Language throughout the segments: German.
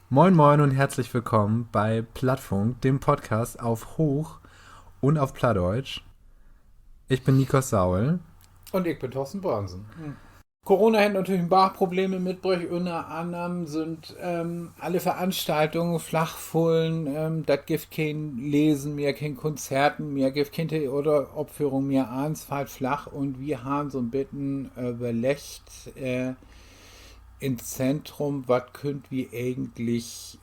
Moin Moin und herzlich willkommen bei Plattfunk, dem Podcast auf Hoch und auf Plattdeutsch. Ich bin Nikos Saul. Und ich bin Thorsten Brandsen. Corona hat natürlich ein paar Probleme mitgebracht. Unter anderem sind alle Veranstaltungen flachfallen. Das gibt kein Lesen mehr, kein Konzerten mehr, gibt keine oder Opführung mehr. Eins fällt flach und wir haben so ein bisschen überlegt ins Zentrum, was können wir eigentlich,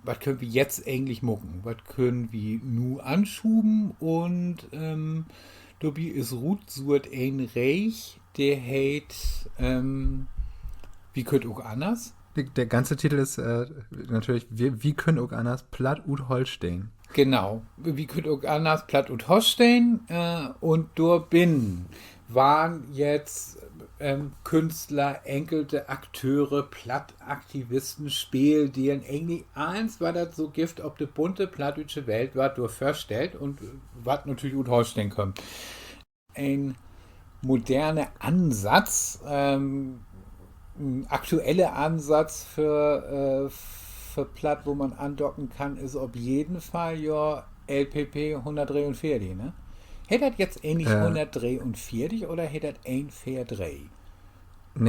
was können wir jetzt eigentlich mucken? Was können wir nu anschuben? Und dabei ist Ruth Surt ein Reich, der heißt, wie könnt auch anders? Der ganze Titel ist natürlich Wie können auch anders Platt und Holstein. Genau, wie könnt auch anders Platt und Holstein und Durbin waren jetzt Künstler, enkelte Akteure, Plattaktivisten, Spiel, die in irgendwie eins war das so Gift, ob die bunte plattdeutsche Welt war, durch vorstellt und was natürlich gut Holstein kommt. Ein moderner Ansatz, ein aktueller Ansatz für Platt, wo man andocken kann, ist auf jeden Fall ja LPP 143, ne? Hätte das jetzt ähnlich Äh, 143 oder hätte das ein Fair 3?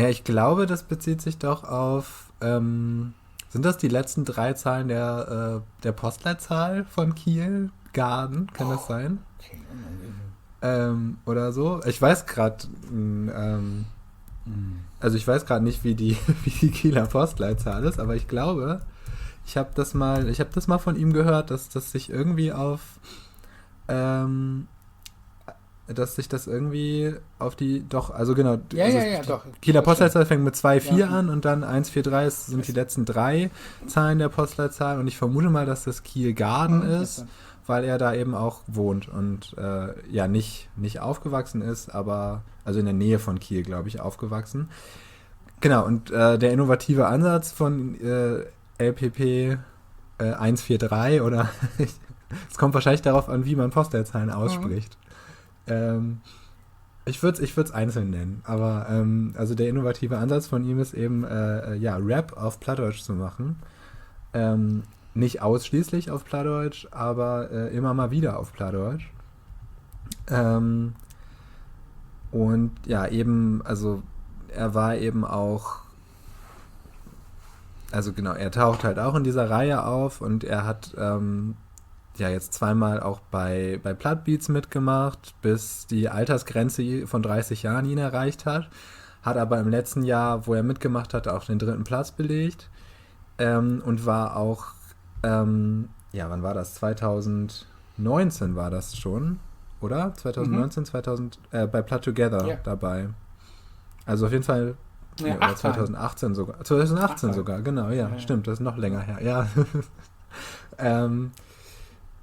ich glaube, das bezieht sich doch auf, sind das die letzten drei Zahlen der Postleitzahl von Kiel? Garden, kann das sein? Okay. Oder so? Ich weiß gerade, also ich weiß gerade nicht, wie die Kieler Postleitzahl ist, aber ich glaube, ich habe das mal von ihm gehört, dass das sich irgendwie ähm, dass sich das irgendwie auf die, doch, also genau, Ja, also ja, ja, die doch. Kieler Das stimmt. Postleitzahl fängt mit zwei Ja. vier an und dann 143 sind die letzten drei Zahlen der Postleitzahl und ich vermute mal, dass das Kiel Garden ist, Interessant. weil er da eben auch wohnt und ja, nicht aufgewachsen ist, aber also in der Nähe von Kiel, glaube ich, aufgewachsen. Genau, und der innovative Ansatz von LPP 143 oder es kommt wahrscheinlich darauf an, wie man Postleitzahlen Mhm. ausspricht. Ähm, ich würd's einzeln nennen, aber also der innovative Ansatz von ihm ist eben, ja, Rap auf Plattdeutsch zu machen. Ähm, nicht ausschließlich auf Plattdeutsch, aber immer mal wieder auf Plattdeutsch. Ähm, und ja, eben, also er war eben auch, also genau, er taucht halt auch in dieser Reihe auf und er hat ja jetzt zweimal auch bei Plattbeats mitgemacht, bis die Altersgrenze von 30 Jahren ihn erreicht hat. Hat aber im letzten Jahr, wo er mitgemacht hat, auch den dritten Platz belegt. Und war auch, ja, wann war das? 2019 war das schon, oder? Mhm. 2019, bei Platt Together Ja. dabei. Also auf jeden Fall, Ja, nee, oder 8 2018 sogar. 2018 Achtmal. sogar, genau, ja, Ja, ja. stimmt, das ist noch länger Ja. her, ja. ähm,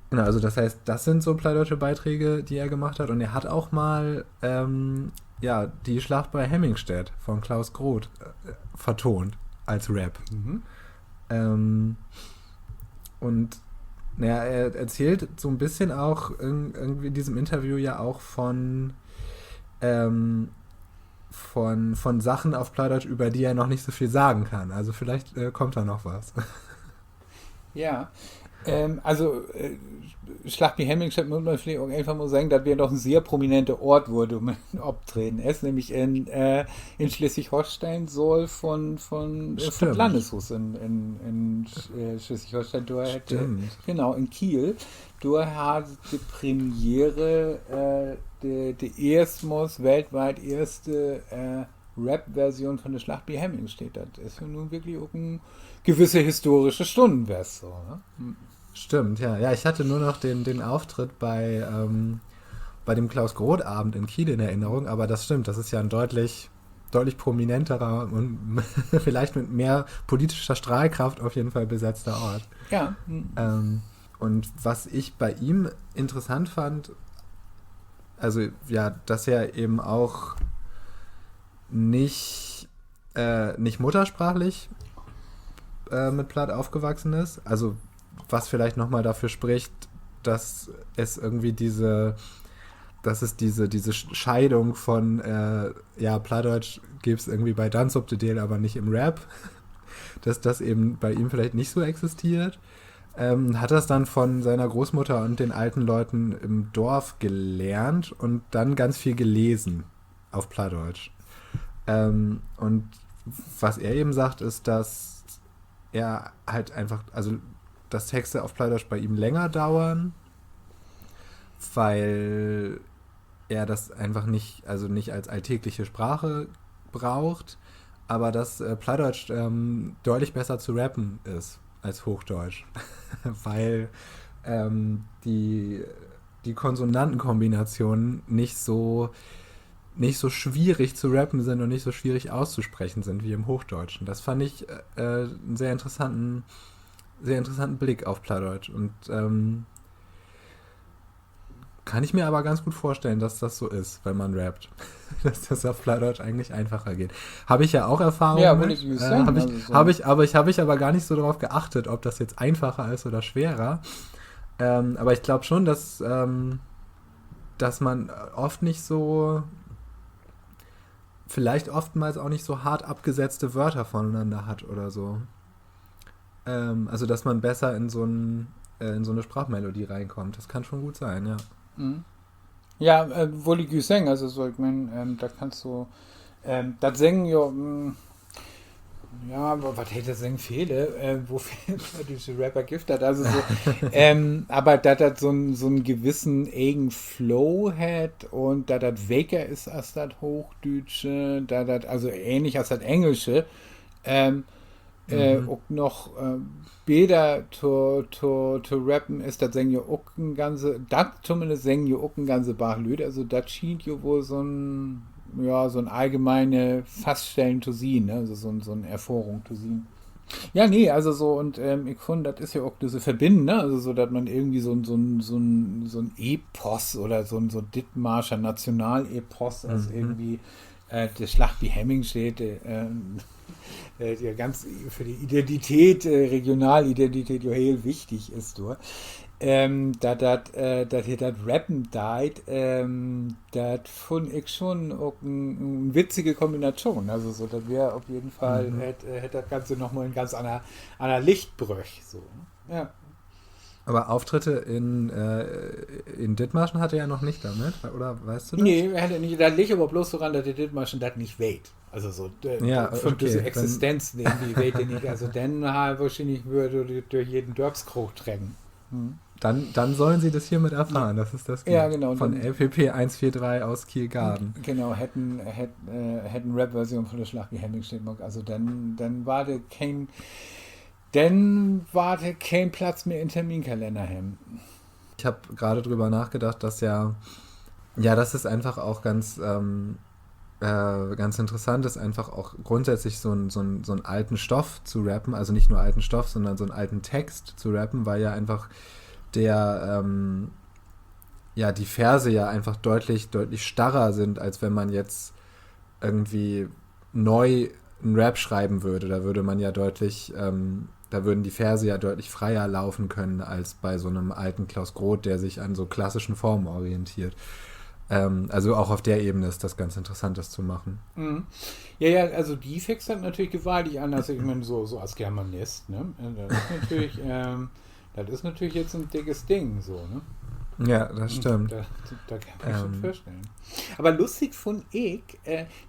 genau, also das heißt, das sind so plattdeutsche Beiträge, die er gemacht hat. Und er hat auch mal, ja, die Schlacht bei Hemmingstedt von Klaus Groth vertont als Rap. Mhm. Ähm, und naja, er erzählt so ein bisschen auch irgendwie in diesem Interview ja auch ähm, von Sachen auf Plattdeutsch, über die er noch nicht so viel sagen kann. Also vielleicht kommt da noch was. Ja, also Schlacht wie Hemmingstedt muss man vielleicht auch einfach mal sagen, dass wir doch ein sehr prominenter Ort wurde, um Obtreten ist, nämlich in Schleswig-Holstein soll von Stimmt, Landeshus in Schleswig-Holstein, da hätte, stimmt. genau, in Kiel, da hat die Premiere die erstmals weltweit erste Rap-Version von der Schlacht wie Hemmingstedt. Das ist ja nun wirklich auch ein gewisse historische Stundenwest. So, ne? Stimmt, ja. Ja, ich hatte nur noch den Auftritt bei dem Klaus-Groth-Abend in Kiel in Erinnerung, aber das stimmt, das ist ja ein deutlich prominenterer und vielleicht mit mehr politischer Strahlkraft auf jeden Fall besetzter Ort. Ja, Ähm, und was ich bei ihm interessant fand, also ja, dass er eben auch nicht muttersprachlich mit Platt aufgewachsen ist. Also was vielleicht nochmal dafür spricht, dass es irgendwie dass es diese Scheidung von, ja, Plattdeutsch gibt es irgendwie bei Dance Up the Deal, aber nicht im Rap. dass das eben bei ihm vielleicht nicht so existiert. Hat das dann von seiner Großmutter und den alten Leuten im Dorf gelernt und dann ganz viel gelesen auf Plattdeutsch. Und was er eben sagt, ist, dass er halt einfach, also dass Texte auf Plattdeutsch bei ihm länger dauern, weil er das einfach nicht, also nicht als alltägliche Sprache braucht, aber dass Plattdeutsch deutlich besser zu rappen ist als Hochdeutsch, weil die Konsonantenkombinationen nicht so schwierig zu rappen sind und nicht so schwierig auszusprechen sind wie im Hochdeutschen. Das fand ich einen sehr interessanten Blick auf Plattdeutsch und kann ich mir aber ganz gut vorstellen, dass das so ist, wenn man rappt. Dass das auf Plattdeutsch eigentlich einfacher geht. Habe ich ja auch Erfahrung Ja, mit. Habe ich aber gar nicht so darauf geachtet, ob das jetzt einfacher ist oder schwerer. Aber ich glaube schon, dass man oft nicht so, vielleicht oftmals auch nicht so hart abgesetzte Wörter voneinander hat oder so. Also, dass man besser in so eine Sprachmelodie reinkommt. Das kann schon gut sein, ja. Mhm. Ja, Wolli Seng, also so, ich meine, da kannst du, das Singen, ja, aber was hätte Singen fehle, wofür diese Rapper Gift hat, also so, aber da das so einen gewissen eigenen Flow hat und da das Waker ist als das Hochdeutsche, da das, also ähnlich als das Englische, auch noch Bilder zu rappen ist, das singen ja auch ein ganze, das zumindest singen ja auch ein ganze Bachlöd, also das schien ja wohl so ein allgemeine Feststellen zu sehen, ne? Also so eine Erfahrung zu sehen. Ja, nee, also so, und ich finde, das ist ja auch diese Verbinden, ne? Also so, dass man irgendwie so ein Epos oder so ein Dithmarscher Nationalepos, als irgendwie der Schlacht wie Hemming steht, ja ganz für die Identität, Regionalidentität ja heel wichtig ist, du. Dat hier das Rappen died, das fand ich schon auch eine witzige Kombination. Also so, das wäre auf jeden Fall, hätte das Ganze nochmal in ganz einer Lichtbrüch. So. Ja. Aber Auftritte in Dithmarschen hatte er noch nicht damit, oder weißt du das? Nee, er hätte nicht, da liegt aber bloß daran, dass der Dithmarschen das nicht weht. Also so, von dieser Existenz irgendwie weht er nicht. Also dann wahrscheinlich würde durch jeden Dörpskrog trägen. Dann sollen sie das hiermit erfahren, dass es das gibt. Ja, genau. Von LPP 143 aus Kielgarden. Genau, hätten Rap-Version von der Schlacht wie Hemming steht. Also dann war der kein Platz mehr im Terminkalender haben. Ich habe gerade drüber nachgedacht, dass das ist einfach auch ganz interessant ist, einfach auch grundsätzlich so einen alten Stoff zu rappen, also nicht nur alten Stoff, sondern so einen alten Text zu rappen, weil ja einfach die Verse ja einfach deutlich starrer sind, als wenn man jetzt irgendwie neu einen Rap schreiben würde. Da würde man ja da würden die Verse ja deutlich freier laufen können, als bei so einem alten Klaus Groth, der sich an so klassischen Formen orientiert. Also auch auf der Ebene ist das ganz interessant, das zu machen. Mhm. Ja, also die fixt hat natürlich gewaltig an, also ich meine, so als Germanist, ne? Das ist natürlich jetzt ein dickes Ding, so, ne? Ja, das stimmt. Da kann man schon vorstellen. Aber lustig von ich,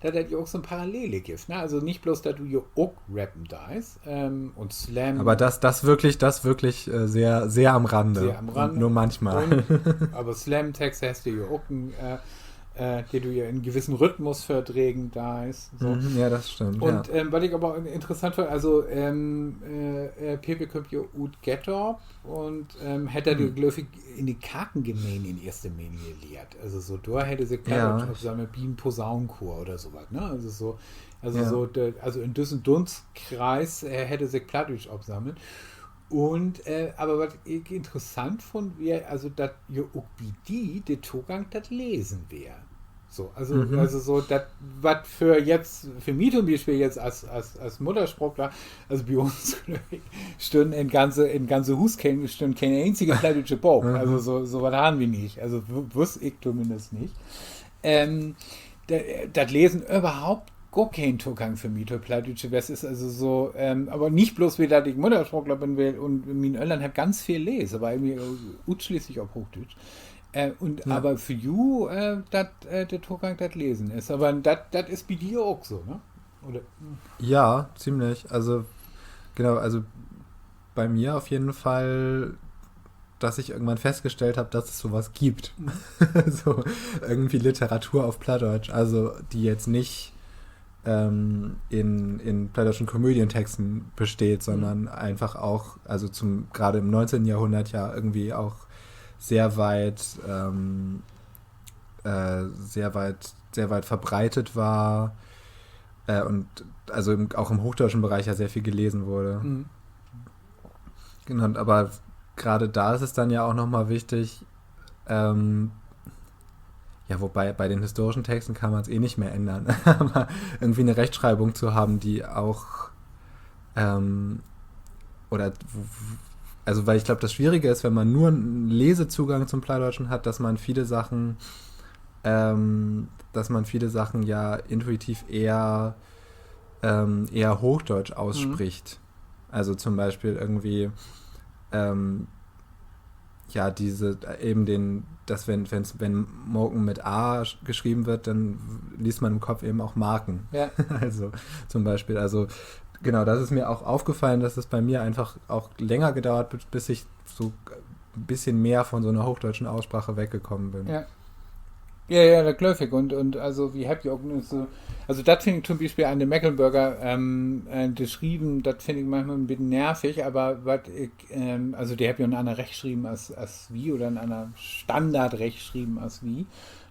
dass das ja auch so ein Parallele gibt, ne? Also nicht bloß, dass du ja auch rappen darfst und Slam. Aber das wirklich sehr, sehr am Rande. Sehr am Rande. Nur manchmal. Aber Slam-Text hast du ja auch die du ja in gewissen Rhythmus verträgen da ist. So. Ja, das stimmt. Und was ich aber interessant fand, also Pepe kommt ja ut Ghetto und hätte die glaube ich in die Kartengemeinde in erster Linie gelehrt. Also so, da hätte sie zusammen Bienen Posaunenchor oder sowas, ne? Also in diesem Dunstkreis hätte sich Plattdeutsch absammeln. Und, aber was ich interessant fand, wäre, also, dass ja auch wie der Zugang das Lesen wäre. So, also so, das, was für mich zum Beispiel jetzt als Muttersprachler, also bei uns stünden in ganze Hus keine einzige plattdeutsche Bauch. Also so was haben wir nicht. Also wusste ich zumindest nicht. Das Lesen überhaupt gar kein Zugang für mich zur Plattdeutsche. Das ist also so, aber nicht bloß, wie da die Muttersprachler bin will und in Irland hat ganz viel lesen, aber irgendwie ausschließlich auf Hochdeutsch. Aber für you, der Zugang das Lesen ist. Aber das ist bei dir auch so, ne? Oder? Ja, ziemlich. Also, genau, also bei mir auf jeden Fall, dass ich irgendwann festgestellt habe, dass es sowas gibt. So irgendwie Literatur auf Plattdeutsch. Also die jetzt nicht in plattdeutschen Komödientexten besteht, sondern einfach auch, also gerade im 19. Jahrhundert ja irgendwie auch sehr weit, sehr weit verbreitet war und also auch im hochdeutschen Bereich ja sehr viel gelesen wurde. Mhm. Genau, aber gerade da ist es dann ja auch nochmal wichtig, ja, wobei bei den historischen Texten kann man es eh nicht mehr ändern, aber irgendwie eine Rechtschreibung zu haben, die auch oder also weil ich glaube, das Schwierige ist, wenn man nur einen Lesezugang zum Plattdeutschen hat, dass man viele Sachen ja intuitiv eher Hochdeutsch ausspricht. Also zum Beispiel irgendwie ja, wenn Moken mit A geschrieben wird, dann liest man im Kopf eben auch Marken. Ja. Also zum Beispiel, also genau, das ist mir auch aufgefallen, dass es bei mir einfach auch länger gedauert, bis ich so ein bisschen mehr von so einer hochdeutschen Aussprache weggekommen bin. Ja. Ja, der Glöffig und also wie habt ihr auch so, also das finde ich zum Beispiel an den Mecklenburger geschrieben, das finde ich manchmal ein bisschen nervig, aber was ich, also die habt ja in einer Rechtschrieben als wie oder in einer Standardrechtschrieben als wie,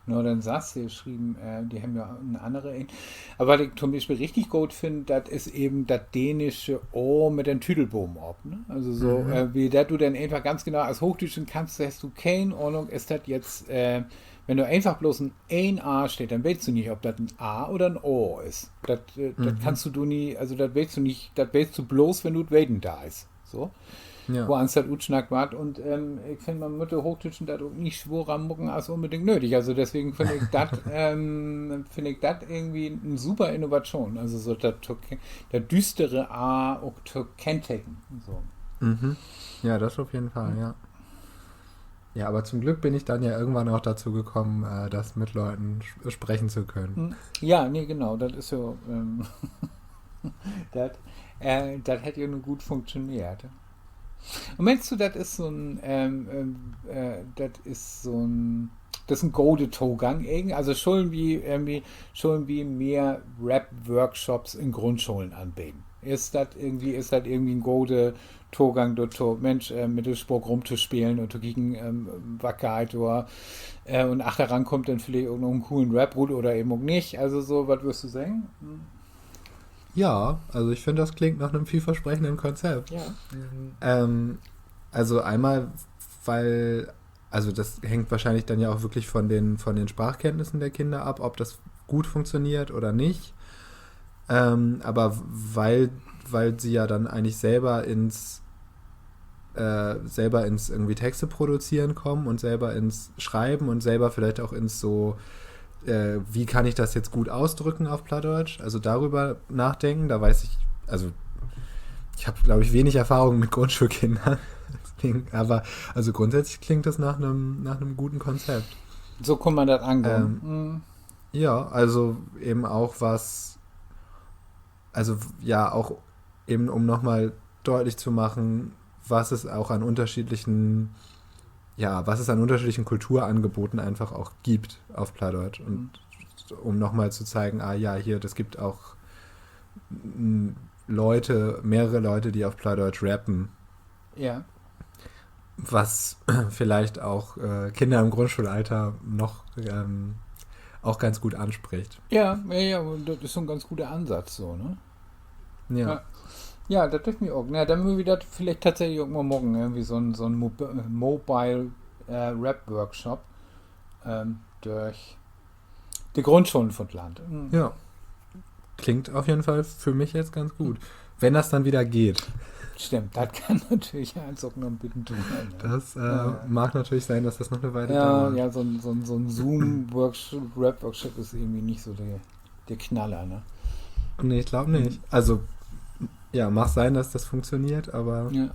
nur dann Satz geschrieben, die haben ja eine andere, aber was ich zum Beispiel richtig gut finde, das ist eben das dänische O mit den Tüdelbogen ab, ne? Also so, wie das du dann einfach ganz genau als Hochdeutschen kannst, hast du keine Ahnung, ist das jetzt, wenn du einfach bloß ein A steht, dann weißt du nicht, ob das ein A oder ein O ist. Das kannst du nie, also das weißt du nicht, das weißt du bloß, wenn du Waden da ist. So. Ja. Wo ans das Utschnack wart. Und ich finde, man mit der Hochdeutschen das auch nicht schworer mucken als unbedingt nötig. Also deswegen finde ich das irgendwie eine super Innovation. Also so der düstere A auch zu kennzeichnen. So. Mhm. Ja, das auf jeden Fall, ja. Ja, aber zum Glück bin ich dann ja irgendwann auch dazu gekommen, das mit Leuten sprechen zu können. Ja, nee, genau, das ist so, das hätte ja nur gut funktioniert. Und meinst du, das ist so ein, das ist ein Go-to-Gang irgendwie? Also schon wie mehr Rap-Workshops in Grundschulen anbieten. Ist das irgendwie ein Go-to-Gang dort, Mensch, Mittelspruch rumzuspielen und zu gegen Wackerheit oder und ach, daran kommt dann vielleicht auch noch einen coolen Rap-Root oder eben auch nicht. Also so, was wirst du sagen? Ja, also ich finde, das klingt nach einem vielversprechenden Konzept. Ja. Also einmal, weil, also das hängt wahrscheinlich dann ja auch wirklich von den Sprachkenntnissen der Kinder ab, ob das gut funktioniert oder nicht. Aber weil sie ja dann eigentlich selber ins irgendwie Texte produzieren kommen und selber ins Schreiben und selber vielleicht auch ins so, wie kann ich das jetzt gut ausdrücken auf Plattdeutsch? Also darüber nachdenken, da weiß ich, also ich habe, glaube ich, wenig Erfahrung mit Grundschulkindern. Deswegen, aber also grundsätzlich klingt das nach einem guten Konzept. So kann man das angehen. Ja, also eben auch also ja, auch eben um nochmal deutlich zu machen, was es an unterschiedlichen Kulturangeboten einfach auch gibt auf Plattdeutsch. Und um nochmal zu zeigen, hier, das gibt auch mehrere Leute, die auf Plattdeutsch rappen. Ja. Was vielleicht auch Kinder im Grundschulalter noch auch ganz gut anspricht. Ja, das ist so ein ganz guter Ansatz, so, ne? Ja. Ja, das dürfen wir auch. Na, dann müssen wir das vielleicht tatsächlich auch mal morgen, irgendwie so ein Mobile Rap-Workshop durch die Grundschulen von Land. Ja. Klingt auf jeden Fall für mich jetzt ganz gut. Wenn das dann wieder geht. Stimmt, das kann natürlich eins auch noch ein bisschen tun. Ne? Das mag natürlich sein, dass das noch eine Weile dauert. dauert. Ja, so ein Zoom-Rap-Workshop ist irgendwie nicht so der Knaller, ne? Nee, ich glaube nicht. Also, ja, mag sein, dass das funktioniert, aber Ja.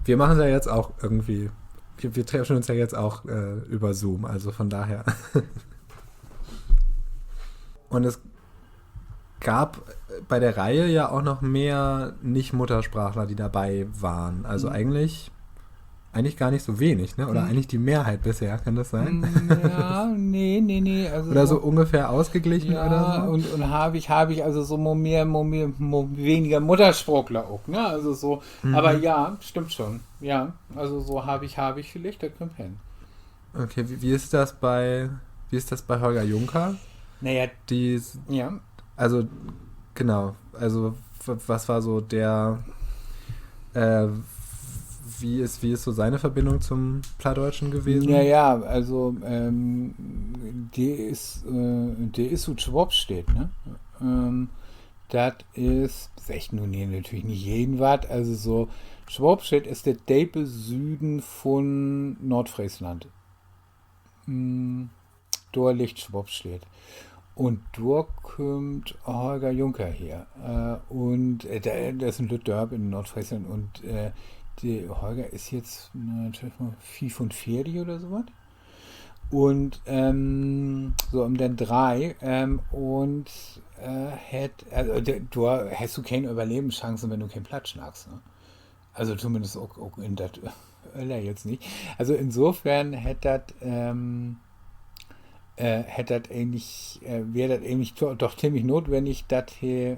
wir machen es ja jetzt auch irgendwie. Wir treffen uns ja jetzt auch über Zoom, also von daher. Und es gab bei der Reihe ja auch noch mehr Nicht-Muttersprachler, die dabei waren. Also eigentlich gar nicht so wenig, ne? Oder Hm. eigentlich die Mehrheit bisher, kann das sein? Ja, nee, also Oder so so, ungefähr ausgeglichen oder ja, so? und habe ich also so weniger Muttersprachler auch, ne? Also so, aber Mhm. ja, stimmt schon. Ja, also so habe ich vielleicht, das kommt hin. Okay, wie ist das bei Holger Juncker? Naja, Die, ja. also, genau, also, was war so äh, wie ist so seine Verbindung zum Plattdeutschen gewesen? Naja, also der ist so Schwab steht, ne? Ähm, das ist echt nun hier natürlich nicht jeden Watt, also so Schwabstedt ist der Depe Süden von Nordfriesland. Mm, dort liegt Schwabstedt. Und dort kommt Holger Juncker her. Der ist ein Lütdörp in Nordfriesland und der Holger ist jetzt natürlich mal 45 oder sowas. Und so um den drei. Du hast du keine Überlebenschancen, wenn du keinen Platz schnackst. Ne? Also zumindest auch in der Öller jetzt nicht. Also insofern hätte das eigentlich, wäre das eigentlich doch ziemlich notwendig, dass hier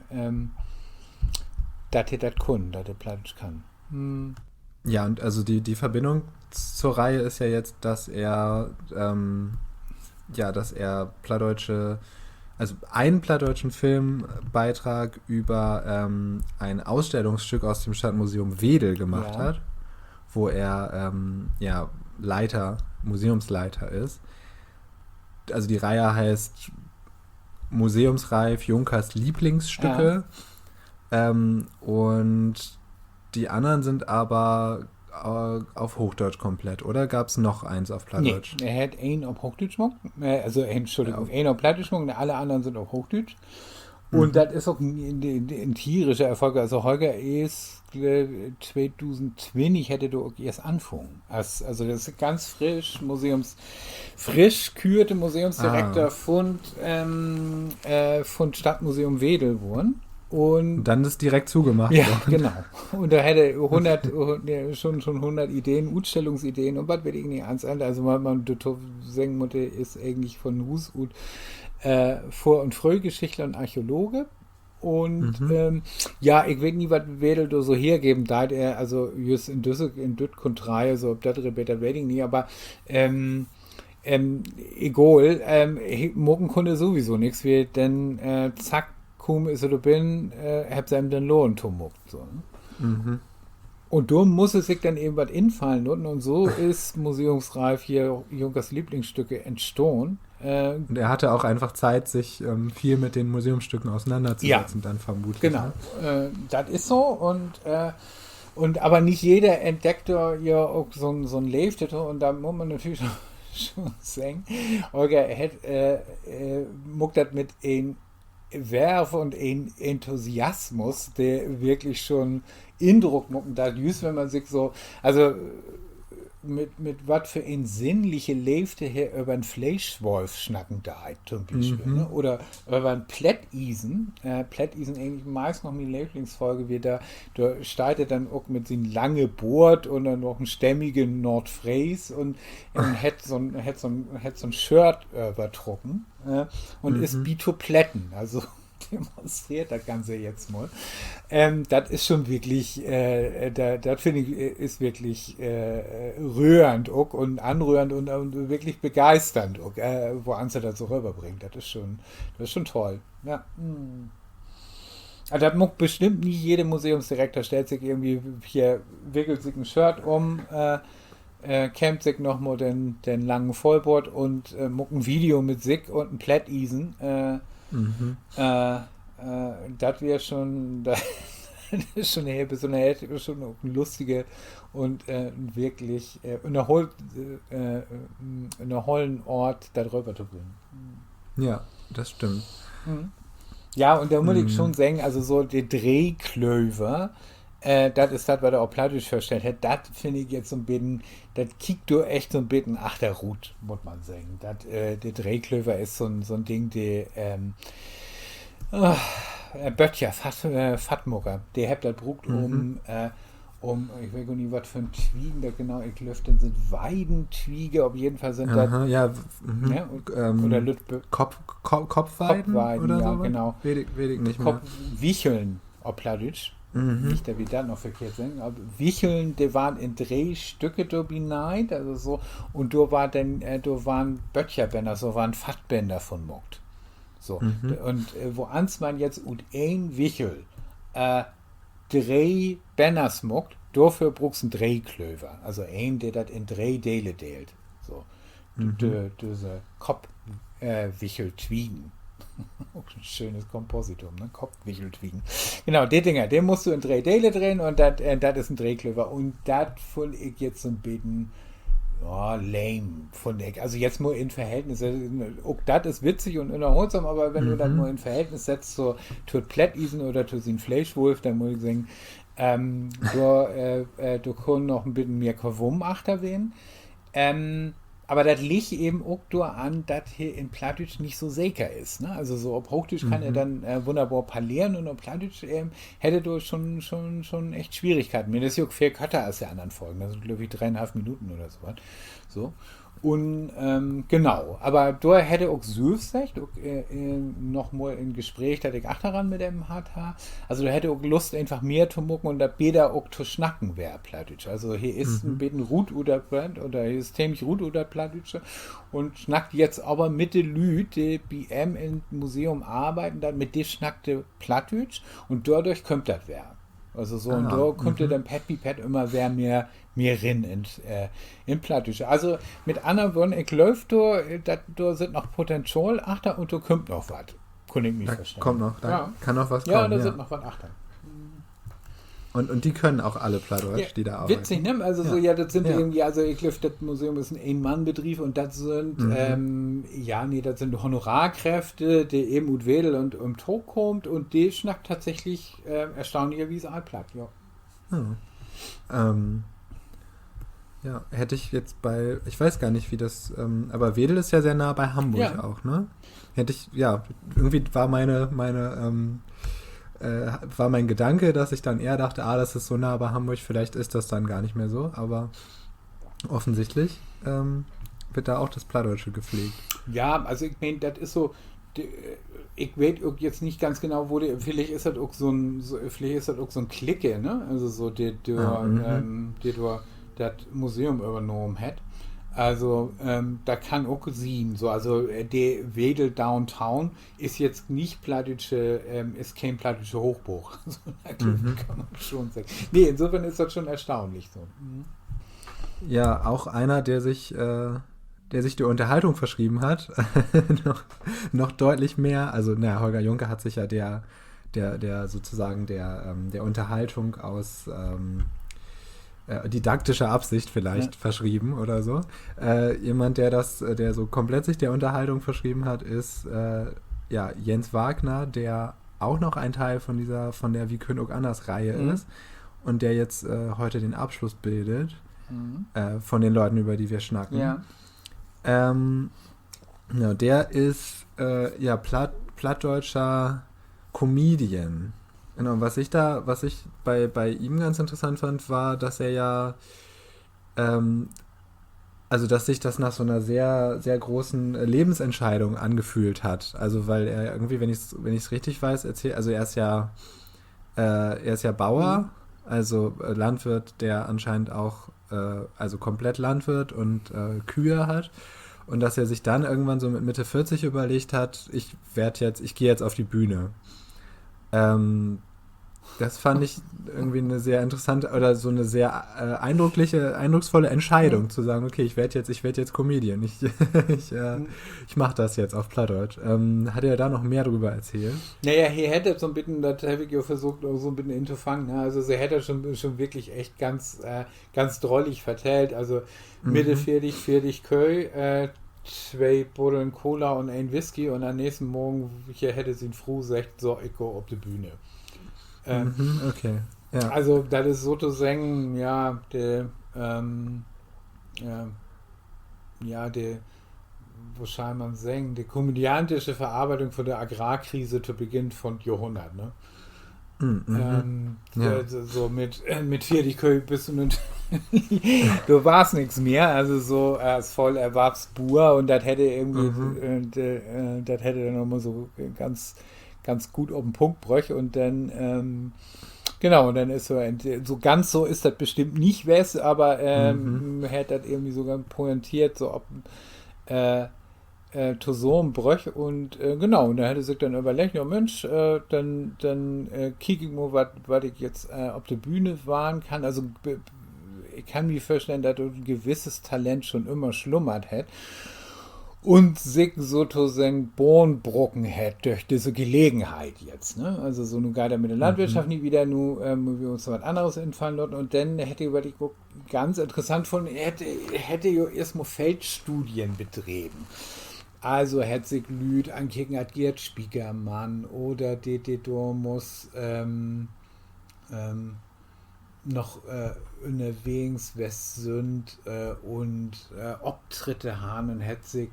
das können, dass der Platz kann. Hm. Ja, und also die Verbindung zur Reihe ist ja jetzt, dass er plattdeutsche, also einen plattdeutschen Filmbeitrag über ein Ausstellungsstück aus dem Stadtmuseum Wedel gemacht Ja, hat, wo er Museumsleiter ist. Also die Reihe heißt Museumsreif Junkers ja. Lieblingsstücke. Und die anderen sind aber auf Hochdeutsch komplett, oder gab es noch eins auf Nee, Plattdeutsch? er hat einen auf Hochdeutsch gemacht. Ja, Entschuldigung, einen auf Plattdeutsch gemacht und alle anderen sind auf Hochdeutsch. Und mhm. das ist auch ein tierischer Erfolg. Also Holger ist 2020 hätte du auch erst anfangen. Also das ist ganz frisch kürte Ah, Museumsdirektor von Stadtmuseum Wedel wurden. Und und dann ist direkt zugemacht ja, worden. genau. Und da hätte 100, schon 100 Ideen, Ausstellungsideen und was will ich nicht ans Ende. Also man sagen muss, ist eigentlich von Hus und Vor- und Frühgeschichtler und Archäologe. Und Mhm. ja, ich weiß nie, was Wedel da so hergeben, da er, also just in Düsseldorf, in Düttkund 3, so ob das Rebecca Wedding nie, aber ähm, egal, mucken konnte sowieso nichts, wie denn zack, kum ist oder bin, hab seinem den Lohn tumuckt, so. Ne? Mhm. Und da muss es sich dann eben was infallen. Und so ist Museumsreif hier Junkers Lieblingsstücke entstanden. Und er hatte auch einfach Zeit, sich viel mit den Museumsstücken Ja, auseinanderzusetzen, dann vermutlich, genau. ne? Das ist so. Und aber nicht jeder entdeckt da ja auch so ein Leiftitel. Und da muss man natürlich schon sagen, Olga hat muckt das mit ein Werf und ein Enthusiasmus, der wirklich schon Indruck mucken da, just wenn man sich so, also mit was für ein sinnliche Leifte her über einen Fleischwolf schnacken da zum Beispiel. Ne? Mhm. Oder über einen Plättisen. Plättisen eigentlich meist noch meine Lieblingsfolge, wie da startet dann auch mit so einem lange Board und dann noch ein stämmigen Nordfries und hätt so ein Shirt überdrucken und ist Mhm. Bitopletten. Also demonstriert das Ganze jetzt mal. Das ist schon wirklich, das finde ich, ist wirklich rührend auch und anrührend und wirklich begeisternd, auch, wo Anze das so rüberbringt. Das ist schon toll. Ja. Hm. Also das muss bestimmt nicht jeder Museumsdirektor stellt sich irgendwie hier, wickelt sich ein Shirt um, kämmt sich nochmal den langen Vollbord und muckt ein Video mit sich und ein Plättisen. Mhm. Äh, das wäre schon, das ist schon schon eine lustige und wirklich in einer hollen Ort darüber zu bringen. Ja, das stimmt. Mhm. Ja, und da muss ich schon sagen, also so die Drehklöver, das ist das, was er auch plattisch verstellt hat, das finde ich jetzt so ein bisschen, das kickt du echt so ein bisschen ach der Rut, muss man sagen. Der Drehklöver ist so ein Ding, die, Böttcher, Fatmucker, der hat das brugt ich weiß gar nicht, was für ein Twiegen da genau ich lüfte, sind Weidentwiege, auf jeden Fall sind das, Aha, ja, ja, oder Lütbe, Kopfweiden oder ja, so? genau. Wenig nicht mehr. Wicheln, ob Plattisch. Nicht, dass wir da noch verkehrt sind, aber Wicheln, die waren in Drehstücke dominant, also so, und da waren Böttcherbänder, so waren Fattbänder von Muckt. So, und wo ans man jetzt und ein Wichel, drei Bänder smuckt, dafür brauchst du einen Drehklöver, also ein, der das in drei Teile teilt. So, diese Kopfwicheltwiegen. Auch ein schönes Kompositum, ne? Kopfwicheltwiegen. Genau, die Dinger, den musst du in drei Teile drehen und das ist ein Drehklöver. Und das finde ich jetzt so ein bisschen ja, lame von der. Also jetzt nur in Verhältnis. Auch das ist witzig und unterhaltsam, aber wenn du das nur in Verhältnis setzt zu Plättisen oder zu den Fleischwolf, dann muss ich sagen, du kannst noch ein bisschen mehr Kavum achter werden. Aber das liegt eben auch nur an, dass hier in Plattdeutsch nicht so sicher ist. Ne? Also so auf Hochdeutsch kann er dann wunderbar parlieren und auf Plattdeutsch hätte du schon echt Schwierigkeiten. Mir das ist ja viel kürzer als die anderen Folgen. Das sind, glaube ich, 3,5 Minuten oder so was. So. Und genau, aber da hätte auch Süß gesagt, noch mal ein Gespräch, da ich achteran mit dem HH. Also da hätte auch Lust, einfach mehr zu mucken und da Bäder auch zu schnacken wäre, Plattdeutsch. Also hier ist ein bisschen Rut oder hier ist ziemlich Rut oder Plattdeutsch und schnackt jetzt aber mit den Lüd, die BM im Museum arbeiten, dann mit dem schnackte Plattdeutsch und dadurch kommt das wer. Also so, und da kommt dann Pet immer sehr mehr rein in Plattdeutsch. Also mit anderen Worten, ich läuft da sind noch Potenzial achter und da kommt noch was. Kann ich nicht verstehen. Kommt noch, da kann noch was kommen. Ja, da sind noch was achter. Und die können auch alle Plattdeutsch, die da arbeiten. Witzig, ne? Also so, das sind irgendwie, also ich glaube, das Museum ist ein Ein-Mann-Betrieb und das sind, das sind Honorarkräfte, die eben ut Wedel und um Tog kommt und die schnackt tatsächlich erstaunlicherweise Platt, hätte ich jetzt ich weiß gar nicht, wie das, aber Wedel ist ja sehr nah bei Hamburg auch, ne? Hätte ich, irgendwie war war mein Gedanke, dass ich dann eher dachte, das ist so nah bei Hamburg, vielleicht ist das dann gar nicht mehr so, aber offensichtlich wird da auch das Plattdeutsche gepflegt. Ja, also ich meine, das ist so, ich weiß jetzt nicht ganz genau, vielleicht ist das auch so ein Clique, ne? Also so, der das Museum übernommen hat. Also da kann auch sein, so, also der Wedel Downtown ist jetzt nicht ist kein plattdeutsche Hochburg. Also, kann man schon sagen. Nee, insofern ist das schon erstaunlich so. Ja, auch einer, der sich die Unterhaltung verschrieben hat, noch deutlich mehr, also Holger Juncker hat sich ja der sozusagen der Unterhaltung aus didaktischer Absicht vielleicht verschrieben oder so. Jemand, der so komplett sich der Unterhaltung verschrieben hat, ist Jens Wagner, der auch noch ein Teil von der Wie König anders Reihe ist und der jetzt heute den Abschluss bildet von den Leuten, über die wir schnacken. Ja. Der ist plattdeutscher Comedian. Genau, was ich bei ihm ganz interessant fand, war, dass er dass sich das nach so einer sehr, sehr großen Lebensentscheidung angefühlt hat. Also, weil er irgendwie, wenn ich es richtig weiß, erzählt, also er ist ja Bauer, also Landwirt, der anscheinend auch, also komplett Landwirt und Kühe hat. Und dass er sich dann irgendwann so mit Mitte 40 überlegt hat, ich gehe jetzt auf die Bühne. Das fand ich irgendwie eine sehr interessante oder so eine sehr eindrucksvolle Entscheidung, zu sagen, okay, ich werde jetzt Comedian. Ich mache das jetzt auf Plattdeutsch. Hat er da noch mehr drüber erzählt? Naja, hier hätte so ein bisschen, das habe ich ja versucht, so ein bisschen hinzufangen. Ne? Also sie hätte schon wirklich echt ganz drollig vertellt. Also Mitte fertig Köy, 2 Buddeln Cola und ein Whisky und am nächsten Morgen hier hätte sie ihn früh gesagt, so, ich gehe auf die Bühne. Okay. Ja. Also, das ist sozusagen, ja, der, wo soll man sagen, die komödiantische Verarbeitung von der Agrarkrise zu Beginn von Jahrhundert, ne? Ja. So mit hier, die bist du nun, du warst nichts mehr, also so als voll Erwerbsbur und das hätte irgendwie, das hätte dann nochmal so ganz gut auf den Punkt bröch und dann, genau, und dann ist so ganz so ist das bestimmt nicht was, aber hätte das irgendwie sogar pointiert, so ob Tosom bröch und genau, und da hätte sich dann überlegt, ja Mensch, dann kiek ich mal, was ich jetzt auf der Bühne wahren kann. Also ich kann mir vorstellen, dass du ein gewisses Talent schon immer schlummert hätte und sich sozusagen Bohnenbrocken hätte durch diese Gelegenheit jetzt. Ne? Also so, nun geht er mit der Landwirtschaft nie wieder, nur wir uns was anderes entfallen lassen und dann hätte ich überlegt, ganz interessant von, hätte ja erstmal Feldstudien betrieben. Also hätte sich Lüd ankicken, hat Gerd Spiekermann oder D.D. Dormus noch unterwegs was sind und Obtritte haben und hätte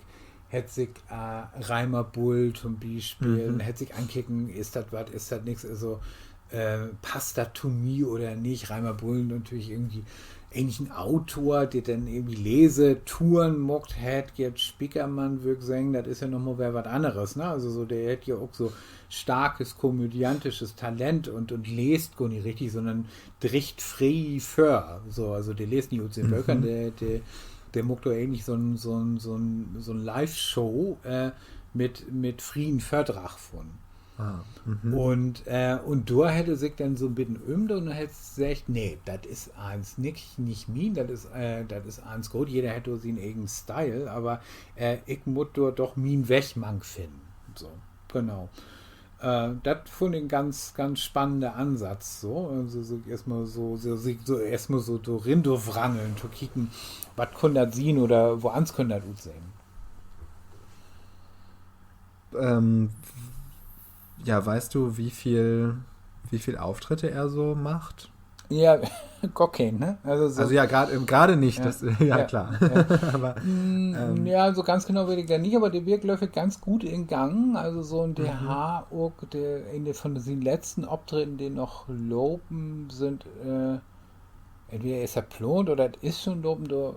sich Reimer Bull zum Beispiel und hätte sich ankicken, ist das was, ist das nichts, also passt das to me oder nicht. Reimer Bull natürlich irgendwie eigentlich ein Autor, der dann irgendwie Lesetouren mockt hat, Gerd Spiekermann würde sagen, das ist ja nochmal wer was anderes, ne? Also so, der hat ja auch so starkes komödiantisches Talent und lest gar nicht richtig, sondern dricht frei für. So, also der lest nicht aus den Böckern, der mockt doch eigentlich so ein Live-Show mit freien Vertrag von. Und da hätte sich dann so ein bisschen und hätte gesagt, nee, das ist eins nicht mein, das ist eins gut, jeder hätte seinen eigenen Style, aber ich muss doch mein Wegmann finden. So, genau. Das fand ich ein ganz, ganz spannender Ansatz, so. Also so erstmal erstmal so rindurchrangeln, zu kicken, was kann das sehen oder wo ans kann das gut sehen. Ja, weißt du, wie viel Auftritte er so macht? Ja, Cocaine, ne? Also ja, gerade nicht, Ja, das, ja, klar. ja. Aber Ja, so ganz genau würde ich da nicht, aber der Wirk läuft ganz gut in Gang. Also so ein DH, von den letzten Auftritten, die noch loben sind, entweder ist er plont oder es ist schon loben, da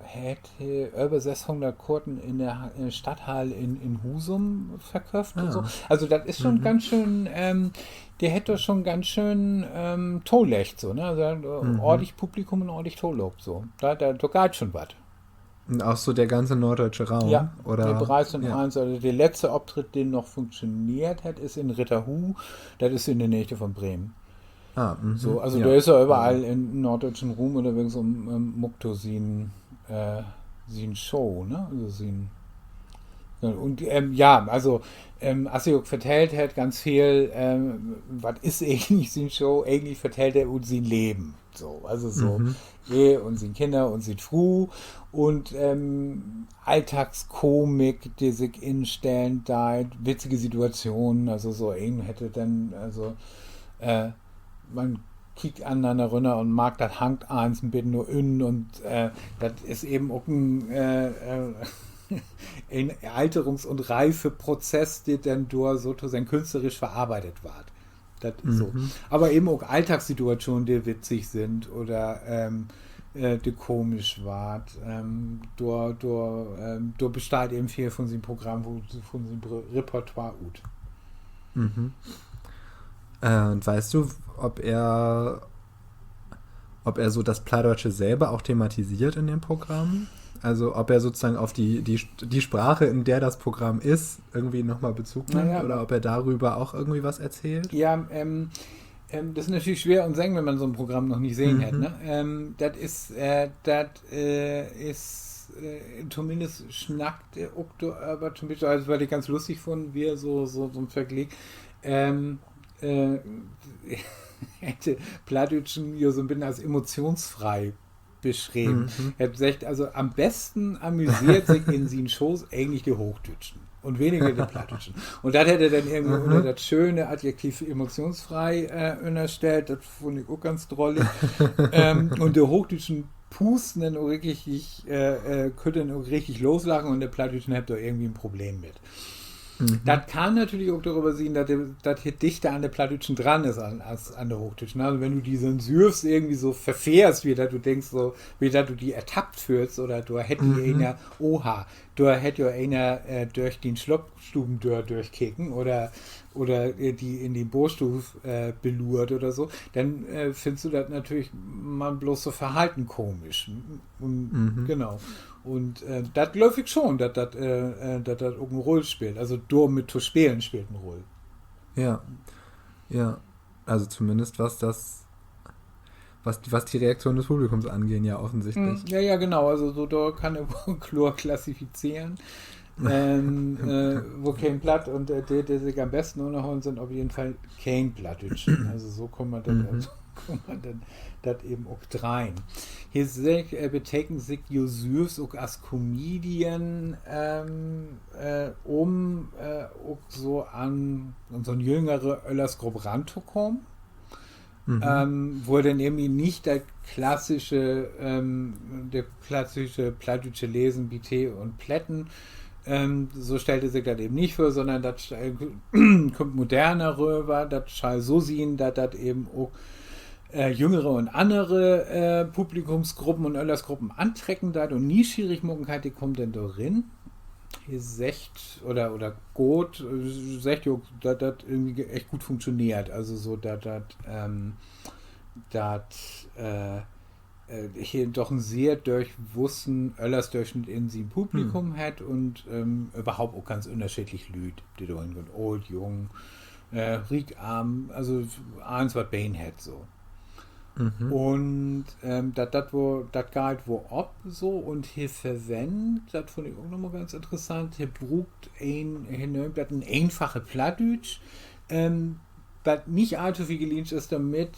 hätte über 600 Kurten in der Stadthalle in Husum verkauft und so. Also das ist schon ganz schön, der hätte schon ganz schön Tolllecht, so, ne? Also ordentlich Publikum und ordentlich Tolllob, so. Da geht schon was. auch so der ganze norddeutsche Raum, Ja, oder? der Preis und Ja. eins, also der letzte Auftritt, den noch funktioniert hat, ist in Ritterhut, das ist in der Nähe von Bremen. So, also ja. der ist ja überall in norddeutschen Ruhm unterwegs um Mukto sin Show, ne? Also sin und ja, also Asiok vertellt hat ganz viel, was ist eigentlich sin Show? Eigentlich vertellt er uns sein Leben. So, also so, und sin Kinder und sin Fru und Alltagskomik, die sich instellen, da witzige Situationen, also so eben hätte dann, also man kickt aneinander runter und mag das hangt eins ein bisschen nur in und das ist eben auch ein Alterungs- und Reifeprozess, der dann durch sozusagen künstlerisch verarbeitet wird. Das ist so. Aber eben auch Alltagssituationen, die witzig sind oder die komisch war. Da besteht eben viel von diesem Programm, von diesem Repertoire gut. Und weißt du, ob er so das Plattdeutsche selber auch thematisiert in dem Programm? Also ob er sozusagen auf die Sprache, in der das Programm ist, irgendwie nochmal Bezug nimmt, Naja, oder ob er darüber auch irgendwie was erzählt? ja, das ist natürlich schwer und sagen, wenn man so ein Programm noch nicht sehen hat. Ne? Das ist zumindest schnackt der Okto, aber zum Beispiel, also weil ich ganz lustig fand, wie er so ein Vergleich hätte Plattdeutschen ja so ein bisschen als emotionsfrei beschrieben. Er hat gesagt, also am besten amüsiert sich in seinen Shows eigentlich die Hochdütschen und weniger die Plattdütschen. Und das hätte er dann irgendwie unter das schöne Adjektiv emotionsfrei unterstellt. Das fand ich auch ganz drollig. Und die Hochdütschen pusten dann auch richtig, können dann auch richtig loslachen und der Plattdütschen hat da irgendwie ein Problem mit. Das kann natürlich auch darüber sehen, dass hier dichter an der Plattdütschen dran ist als an der Hochdütschen. Also wenn du die Sensürs irgendwie so verfährst, wie dass du denkst, so, wie dass du die ertappt fühlst, oder du hättest einer, du hättest einer durch den Schloppstubendörr durchkicken oder die in den Bohrstuf belurt oder so, dann findest du das natürlich mal bloß so Verhalten komisch. Und, genau. Und das läuft ich schon, dass das irgendeine Rolle spielt. Also du mit zu spielen spielt eine Rolle. Ja. Ja. Also zumindest was die Reaktion des Publikums angehen, ja offensichtlich. Ja, genau. Also so da kann er Chlor klassifizieren. Wo kein Blatt und der sich am besten unterholen, sind auf jeden Fall kein Plattdütschen. Also so kann man dann das eben auch dreien. Hier betecken sich Josyrs auch als Comedian auch so an so ein jüngere Öllersgruppe ranzukommen. Wo dann irgendwie nicht der klassische plattdütsche Lesen, BT und Plätten, so stellte sich das eben nicht vor, sondern das kommt moderner rüber, das soll so sehen, dass das eben auch jüngere und andere Publikumsgruppen und Öllersgruppen antrecken dat und nie Schwierigkeiten, die kommt denn da rein. Hier secht oder gut, secht dass das irgendwie echt gut funktioniert. Also so, dass hier doch einen sehr durchwussten Öllersdurchschnitt in sie Publikum hat und überhaupt auch ganz unterschiedlich lüd, die da hingehen. Old, jung, riek, arm, also eins, was Bane hat, so. Und das geht wo ob so und hier verwendet, das fand ich auch nochmal ganz interessant, hier brugt ein einfache Plattdütsch, was nicht allzu viel gelehnt ist, damit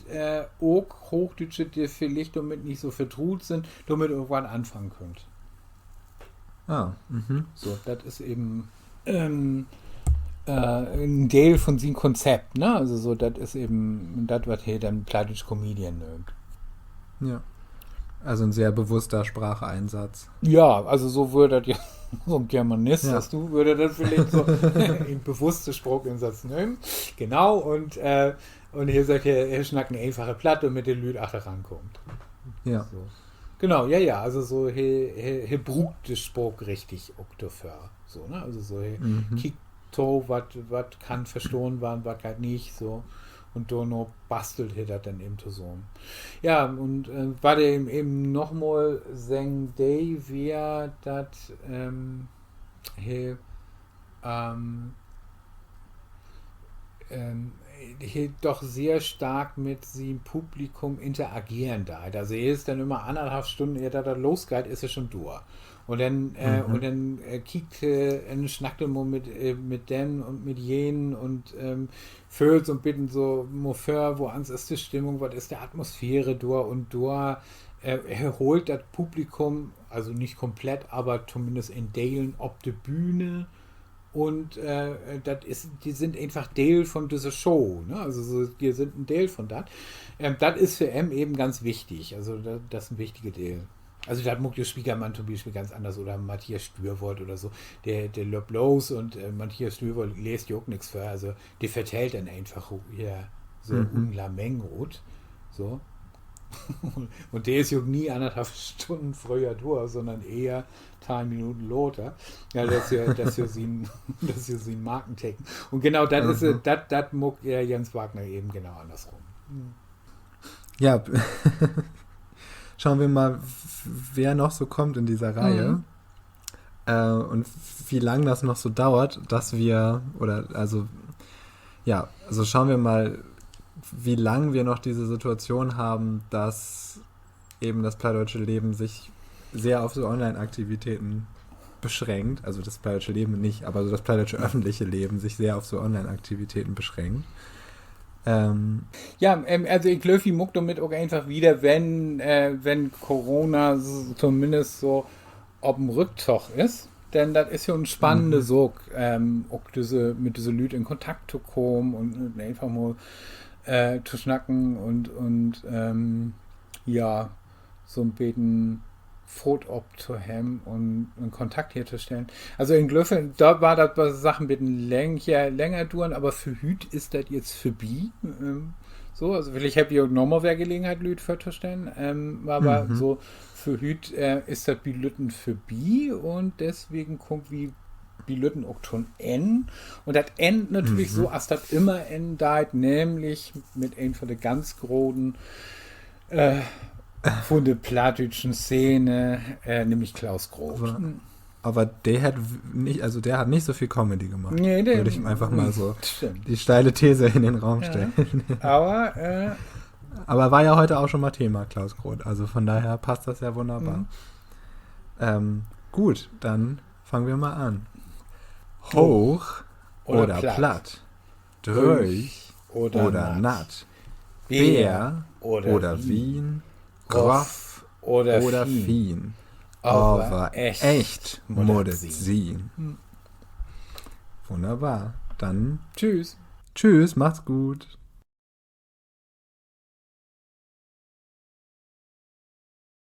auch Hochdütsche, die vielleicht damit nicht so vertraut sind, damit irgendwann anfangen könnt. So, das ist eben ein Teil von diesem Konzept, ne? Also so, das ist eben das, was hier dann Plattdütsch Comedian nennt. Ja. Also ein sehr bewusster Spracheinsatz. Ja, also so würde das ja so ein Germanist, dass du würde das vielleicht so ein bewusster Spruchinsatz nehmen. Genau, und hier sagt er schnackt eine einfache Platte und mit den Lüd achter rankommt. Ja. So. Genau, ja, also so hier brugt der Spruch richtig Oktofer. So, ne? Also so hier kickt was kann verstohlen werden, was halt nicht, so. Und Dono bastelt hier das dann eben so. Ja, und war der eben nochmal Seng Day, wer das hier doch sehr stark mit dem Publikum interagieren da. Also er ist dann immer 1,5 Stunden, ehe da losgeht, ist er schon durch. Und dann kickt schnackt er mit den und mit jenen und fühlt und bitten so Moför, wo ans ist die Stimmung, was ist die Atmosphäre durch und durch. Er holt das Publikum, also nicht komplett, aber zumindest in Teilen ob die Bühne. Und die sind einfach Teil von dieser Show. Ne? Also so, die sind ein Teil von das. Das ist für M eben ganz wichtig. Also das ist ein wichtiger Teil. Also da muckt der Schwiegermann zum Beispiel ganz anders oder Matthias Stürwold oder so. Der löbt los und Matthias Stürwold lest ja auch nichts für. Also der vertellt dann einfach hier so Unlamengrot. So. Und der ist ja nie 1,5 Stunden früher durch, sondern eher 10 Minuten lauter. Ja, das ist ja sein Markentecken. Und genau das ist das muckt Jens Wagner eben genau andersrum. Ja, schauen wir mal, wer noch so kommt in dieser Reihe und wie lange das noch so dauert, dass wir, also schauen wir mal, wie lange wir noch diese Situation haben, dass eben das plattdeutsche Leben sich sehr auf so Online-Aktivitäten beschränkt, also das plattdeutsche Leben nicht, aber so das plattdeutsche öffentliche Leben sich sehr auf so Online-Aktivitäten beschränkt. Ja, also ich glaube, ich muck damit auch einfach wieder, wenn Corona zumindest so auf dem Rückzug ist. Denn das ist ja ein spannender Sog, auch mit diese Leuten in Kontakt zu kommen und einfach mal zu schnacken und ja, so ein bisschen Foto zu haben und einen Kontakt herzustellen. Also in Glöffeln, da war das bei Sachen ein bisschen länger dauern, aber für Hüt ist das jetzt für Bi. So, also vielleicht habe ich auch nochmal wer Gelegenheit, Lüt vorzustellen. Aber so für Hüt ist das Bilütten für Bi und deswegen kommt wie Bilütten auch schon N. Und das endet natürlich so, als das immer N da, nämlich mit einem von der ganz großen von der plattdeutschen Szene, nämlich Klaus Groth. Aber der hat nicht so viel Comedy gemacht. Nee, würde ich ihm einfach mal so stimmt. die steile These in den Raum stellen. Aber war ja heute auch schon mal Thema, Klaus Groth. Also von daher passt das ja wunderbar. Gut, dann fangen wir mal an. Hoch oder platt. Durch oder natt. Bär oder Wien. Groff oder Fien. Aber echt muss ziehen. Wunderbar. Dann Tschüss. Tschüss, macht's gut.